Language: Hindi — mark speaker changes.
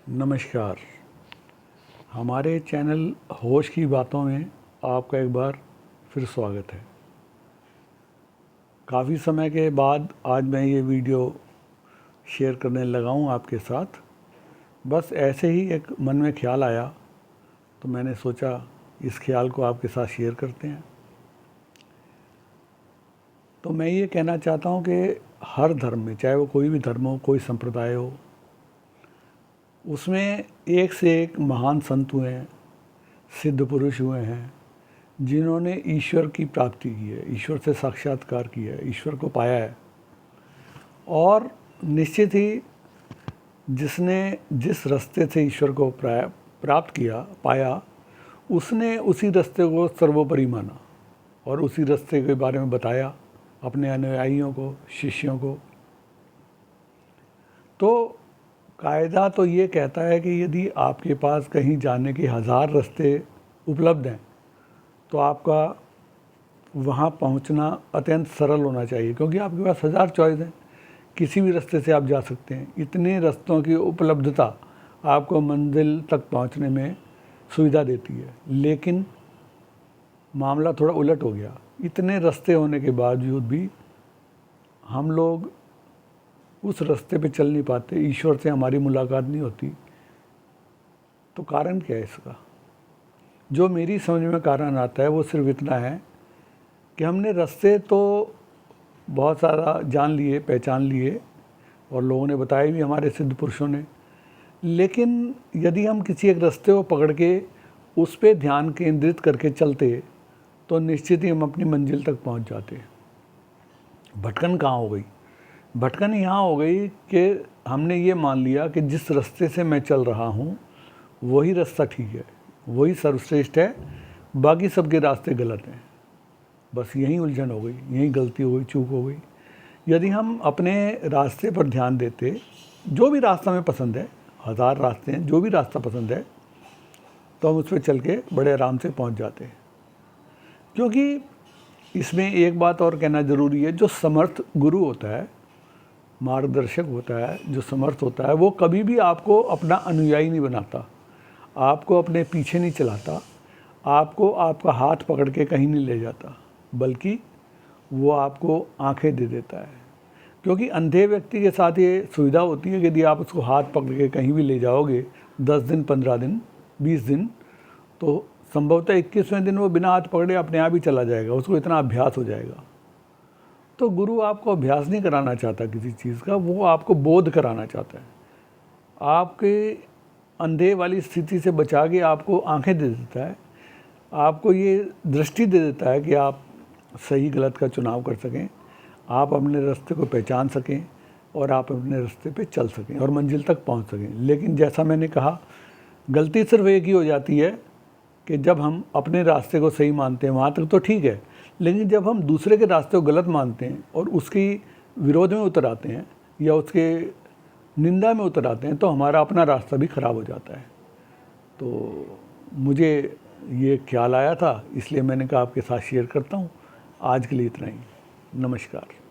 Speaker 1: नमस्कार। हमारे चैनल होश की बातों में आपका एक बार फिर स्वागत है। काफ़ी समय के बाद आज मैं ये वीडियो शेयर करने लगा हूँ आपके साथ। बस ऐसे ही एक मन में ख्याल आया तो मैंने सोचा इस ख्याल को आपके साथ शेयर करते हैं। तो मैं ये कहना चाहता हूँ कि हर धर्म में, चाहे वो कोई भी धर्म हो, कोई संप्रदाय हो, उसमें एक से एक महान संत हुए हैं, सिद्ध पुरुष हुए हैं, जिन्होंने ईश्वर की प्राप्ति की है, ईश्वर से साक्षात्कार किया है, ईश्वर को पाया है। और निश्चित ही जिसने जिस रास्ते से ईश्वर को प्राप्त किया, पाया, उसने उसी रास्ते को सर्वोपरि माना और उसी रास्ते के बारे में बताया अपने अनुयायियों को, शिष्यों को। तो कायदा तो ये कहता है कि यदि आपके पास कहीं जाने के 1000 रास्ते उपलब्ध हैं तो आपका वहाँ पहुँचना अत्यंत सरल होना चाहिए, क्योंकि आपके पास 1000 चॉइस हैं, किसी भी रास्ते से आप जा सकते हैं। इतने रास्तों की उपलब्धता आपको मंजिल तक पहुँचने में सुविधा देती है। लेकिन मामला थोड़ा उलट हो गया। इतने रास्ते होने के बावजूद भी हम लोग उस रास्ते पे चल नहीं पाते, ईश्वर से हमारी मुलाकात नहीं होती। तो कारण क्या है इसका? जो मेरी समझ में कारण आता है वो सिर्फ इतना है कि हमने रास्ते तो बहुत सारा जान लिए, पहचान लिए, और लोगों ने बताया भी, हमारे सिद्ध पुरुषों ने। लेकिन यदि हम किसी एक रास्ते को पकड़ के उस पर ध्यान केंद्रित करके चलते तो निश्चित ही हम अपनी मंजिल तक पहुंच जाते। भटकन कहाँ हो गई? भटकन यहाँ हो गई कि हमने ये मान लिया कि जिस रास्ते से मैं चल रहा हूँ वही रास्ता ठीक है, वही सर्वश्रेष्ठ है, बाकी सबके रास्ते गलत हैं। बस यही उलझन हो गई, यही गलती हो गई, चूक हो गई। यदि हम अपने रास्ते पर ध्यान देते, जो भी रास्ता हमें पसंद है, 1000 रास्ते हैं, जो भी रास्ता पसंद है, तो हम उस पर चल के बड़े आराम से पहुंच जाते। क्योंकि इसमें एक बात और कहना ज़रूरी है, जो समर्थ गुरु होता है, मार्गदर्शक होता है, जो समर्थ होता है, वो कभी भी आपको अपना अनुयायी नहीं बनाता, आपको अपने पीछे नहीं चलाता, आपको आपका हाथ पकड़ के कहीं नहीं ले जाता, बल्कि वो आपको आंखें दे देता है। क्योंकि अंधे व्यक्ति के साथ ये सुविधा होती है कि यदि आप उसको हाथ पकड़ के कहीं भी ले जाओगे 10 दिन, 15 दिन, 20 दिन, तो संभवतः 21वें दिन वो बिना हाथ पकड़े अपने आप ही चला जाएगा, उसको इतना अभ्यास हो जाएगा। तो गुरु आपको अभ्यास नहीं कराना चाहता किसी चीज़ का, वो आपको बोध कराना चाहता है। आपके अंधे वाली स्थिति से बचा के आपको आंखें दे देता है, आपको ये दृष्टि दे देता है कि आप सही गलत का चुनाव कर सकें, आप अपने रास्ते को पहचान सकें और आप अपने रास्ते पे चल सकें और मंजिल तक पहुंच सकें। लेकिन जैसा मैंने कहा, गलती सिर्फ एक ही हो जाती है कि जब हम अपने रास्ते को सही मानते हैं वहाँ तक तो ठीक है, लेकिन जब हम दूसरे के रास्ते को गलत मानते हैं और उसकी विरोध में उतर आते हैं या उसके निंदा में उतर आते हैं, तो हमारा अपना रास्ता भी ख़राब हो जाता है। तो मुझे ये ख्याल आया था, इसलिए मैंने कहा आपके साथ शेयर करता हूँ। आज के लिए इतना ही। नमस्कार।